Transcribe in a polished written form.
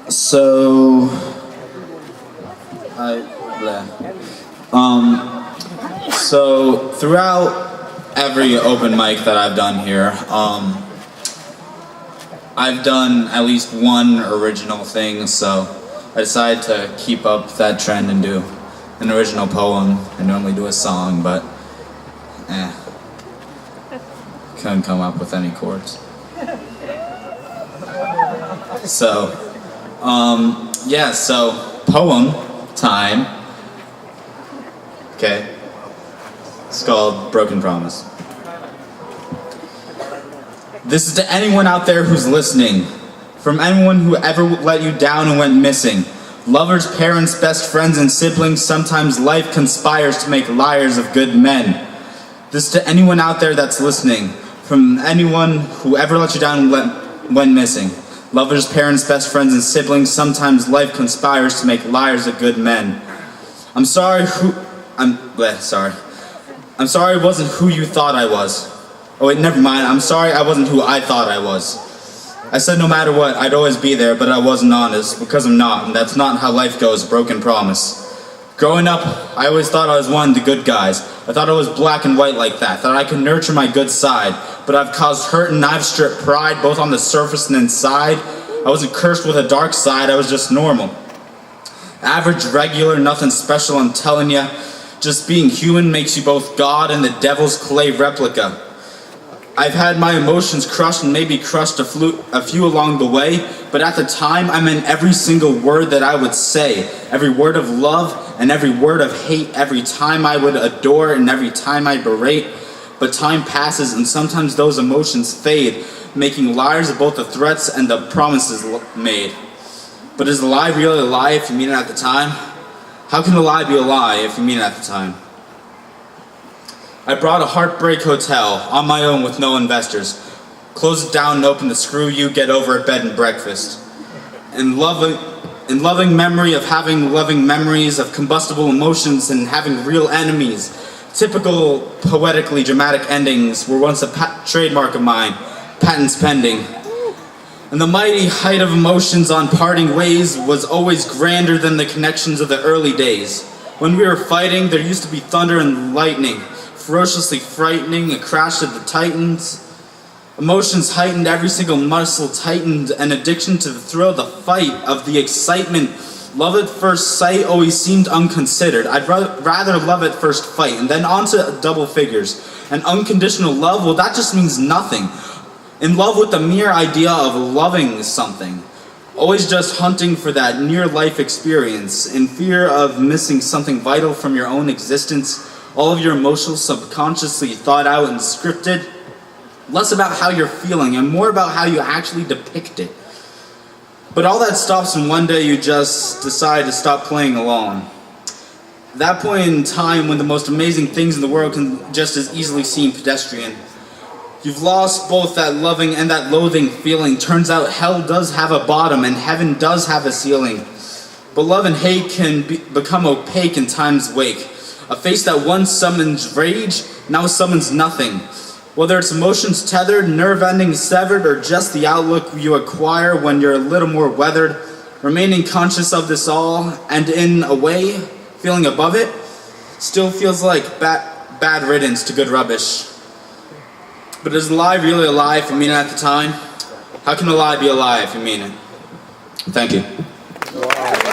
So, I, so throughout every open mic that I've done here, I've done at least one original thing, so I decided to keep up that trend and do an original poem. I normally do a song, but couldn't come up with any chords. So, so poem time. Okay. It's called Broken Promise. This is to anyone out there who's listening. From anyone who ever let you down and went missing. Lovers, parents, best friends, and siblings. Sometimes life conspires to make liars of good men. This is to anyone out there that's listening. From anyone who ever let you down and went missing. Lovers, parents, best friends, and siblings. Sometimes life conspires to make liars of good men. I'm sorry it wasn't who you thought I was. Oh wait, never mind. I'm sorry I wasn't who I thought I was. I said no matter what, I'd always be there, but I wasn't honest, because I'm not, and that's not how life goes, broken promise. Growing up, I always thought I was one of the good guys. I thought I was black and white like that I could nurture my good side. But I've caused hurt and I've stripped pride, both on the surface and inside. I wasn't cursed with a dark side, I was just normal. Average, regular, nothing special, I'm telling ya. Just being human makes you both God and the devil's clay replica. I've had my emotions crushed and maybe crushed a few along the way, but at the time I meant every single word that I would say. Every word of love and every word of hate, every time I would adore and every time I berate. But time passes and sometimes those emotions fade, making liars of both the threats and the promises made. But is a lie really a lie if you mean it at the time? How can a lie be a lie if you mean it at the time? I brought a heartbreak hotel on my own with no investors. Closed it down and opened the screw you, get over it, bed and breakfast. In loving memory of having loving memories of combustible emotions and having real enemies. Typical poetically dramatic endings were once a trademark of mine, patents pending. And the mighty height of emotions on parting ways was always grander than the connections of the early days. When we were fighting, there used to be thunder and lightning, ferociously frightening, a crash of the titans. Emotions heightened, every single muscle tightened, an addiction to the thrill, the fight, of the excitement. Love at first sight always seemed unconsidered. I'd rather love at first fight, and then on to double figures. And unconditional love, well, that just means nothing. In love with the mere idea of loving something. Always just hunting for that near-life experience. In fear of missing something vital from your own existence. All of your emotions subconsciously thought out and scripted. Less about how you're feeling and more about how you actually depict it. But all that stops and one day you just decide to stop playing along. At that point in time when the most amazing things in the world can just as easily seem pedestrian. You've lost both that loving and that loathing feeling. Turns out hell does have a bottom and heaven does have a ceiling. But love and hate can become opaque in time's wake. A face that once summons rage, now summons nothing. Whether it's emotions tethered, nerve endings severed, or just the outlook you acquire when you're a little more weathered, remaining conscious of this all, and in a way, feeling above it, still feels like bad riddance to good rubbish. But is a lie really a lie if you mean it at the time? How can a lie be a lie if you mean it? Thank you. Wow.